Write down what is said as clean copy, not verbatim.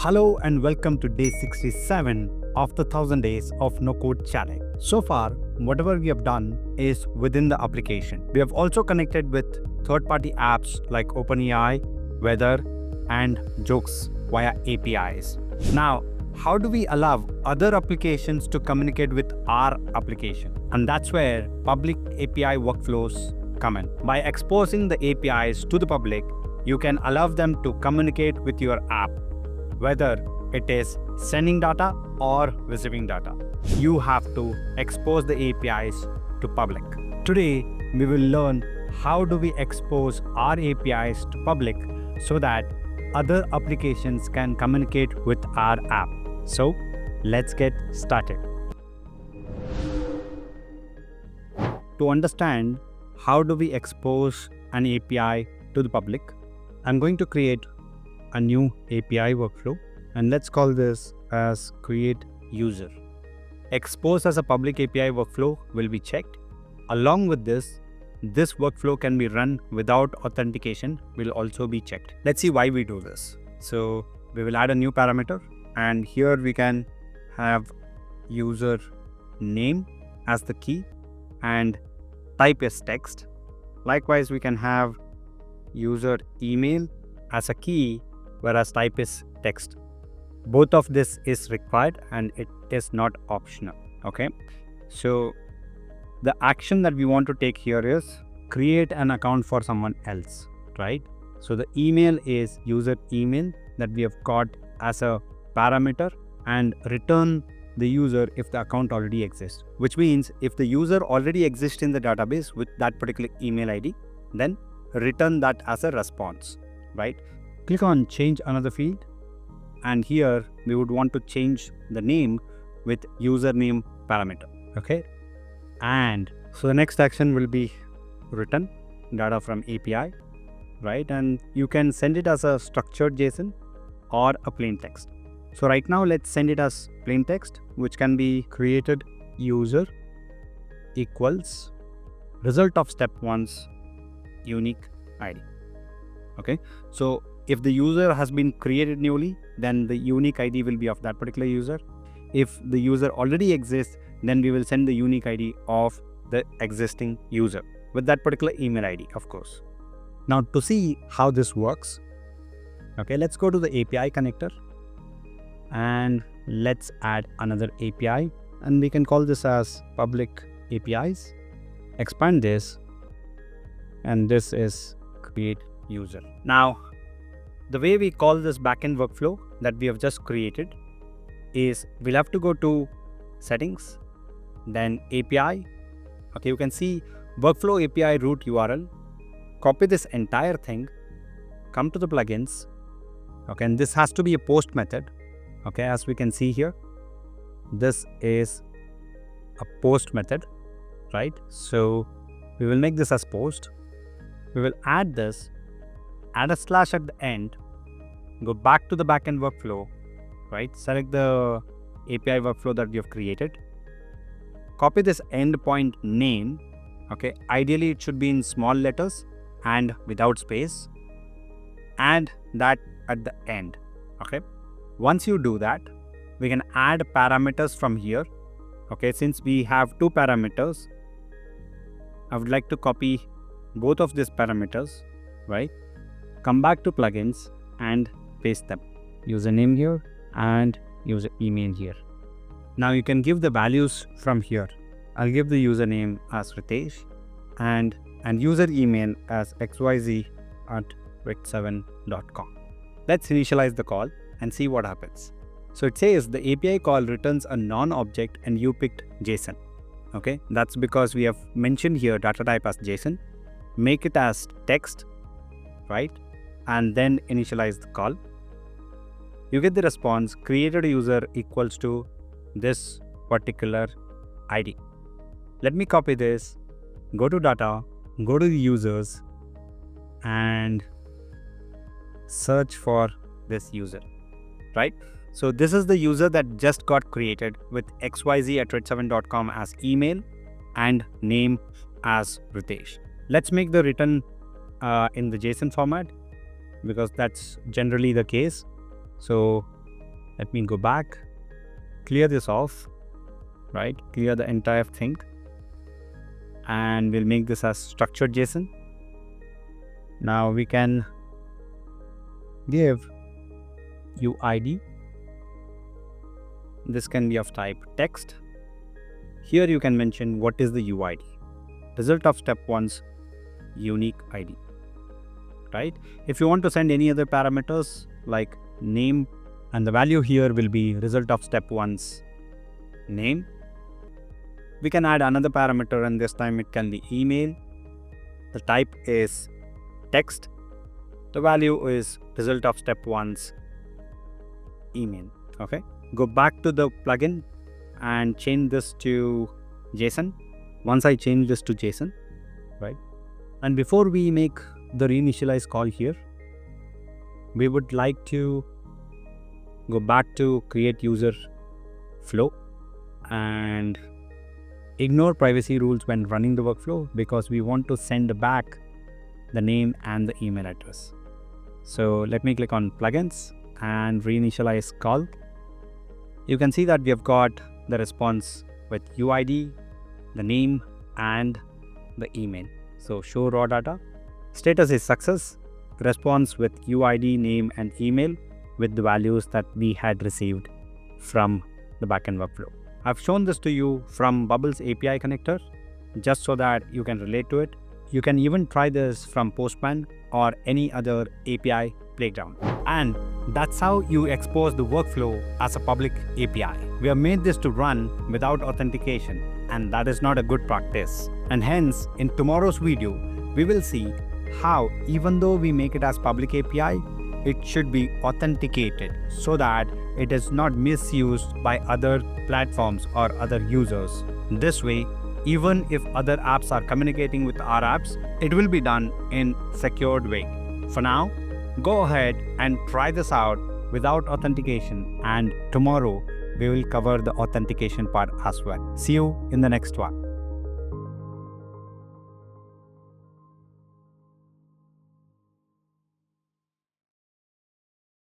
Hello and welcome to day 67 of the 1000 days of Nocode challenge. So far, whatever we have done is within the application. We have also connected with third-party apps like OpenAI, Weather, and Jokes via APIs. Now, how do we allow other applications to communicate with our application? And that's where public API workflows come in. By exposing the APIs to the public, you can allow them to communicate with your app, whether it is sending data or receiving data. You have to expose the APIs to public. Today, we will learn how do we expose our APIs to public so that other applications can communicate with our app. So, let's get started. To understand how do we expose an API to the public, I'm going to create a new API workflow, and let's call this as create user. Expose as a public API workflow will be checked. Along with this workflow can be run without authentication will also be checked. Let's see why we do this. So we will add a new parameter, and here we can have user name as the key and type is text. Likewise, we can have user email as a key, whereas type is text. Both of this is required and it is not optional. Okay, so the action that we want to take here is create an account for someone else, right? So the email is user email that we have got as a parameter, and return the user if the account already exists, which means if the user already exists in the database with that particular email ID, then return that as a response, right? Click on change another field, and here we would want to change the name with username parameter. Okay, and so the next action will be return data from API, right? And you can send it as a structured JSON or a plain text. So right now let's send it as plain text, which can be created user equals result of step 1's unique ID. Okay, so if the user has been created newly, then the unique ID will be of that particular user. If the user already exists, then we will send the unique ID of the existing user with that particular email ID, of course. Now to see how this works, okay, let's go to the API connector and let's add another API, and we can call this as public APIs. Expand this, and this is create user. Now, the way we call this backend workflow that we have just created is we'll have to go to settings, then API. Okay, you can see workflow API root URL. Copy this entire thing, come to the plugins. Okay, and this has to be a post method. Okay, as we can see here, this is a post method, right? So we will make this as post. We will add this, add a slash at the end, go back to the backend workflow, right? Select the API workflow that we have created. Copy this endpoint name. Okay, ideally it should be in small letters and without space. Add that at the end. Okay, once you do that, we can add parameters from here. Okay, since we have two parameters, I would like to copy both of these parameters, right? Come back to plugins and paste them. Username here and user email here. Now you can give the values from here. I'll give the username as Ritesh and user email as xyz@rit7.com. Let's initialize the call and see what happens. So it says the API call returns a non-object and you picked JSON. Okay, that's because we have mentioned here data type as JSON. Make it as text, right? And then initialize the call. You get the response created user equals to this particular ID. Let me copy this, go to data, go to the users and search for this user, right? So this is the user that just got created with xyz@rit7.com as email and name as Ritesh. Let's make the return in the JSON format because that's generally the case. So Let me go back, clear this off, right? Clear the entire thing. And we'll make this as structured JSON. Now we can give UID. This can be of type text. Here you can mention what is the UID. Result of step 1's unique ID, right? If you want to send any other parameters like name, and the value here will be result of step 1's name. We can add another parameter, and this time it can be email. The type is text. The value is result of step 1's email. Okay. Go back to the plugin and change this to JSON. Once I change this to JSON, right? And before we make the reinitialize call here, we would like to go back to create user flow and ignore privacy rules when running the workflow, because we want to send back the name and the email address. So let me click on plugins and reinitialize call. You can see that we have got the response with UID, the name, and the email. So show raw data. Status is success. Response with UID, name, and email with the values that we had received from the backend workflow. I've shown this to you from Bubbles API connector just so that you can relate to it. You can even try this from Postman or any other API playground. And that's how you expose the workflow as a public API. We have made this to run without authentication, and that is not a good practice. And hence, in tomorrow's video, we will see how, even though we make it as public API, it should be authenticated so that it is not misused by other platforms or other users. This way, even if other apps are communicating with our apps, it will be done in secured way. For now, go ahead and try this out without authentication, and tomorrow we will cover the authentication part as well. See you in the next one.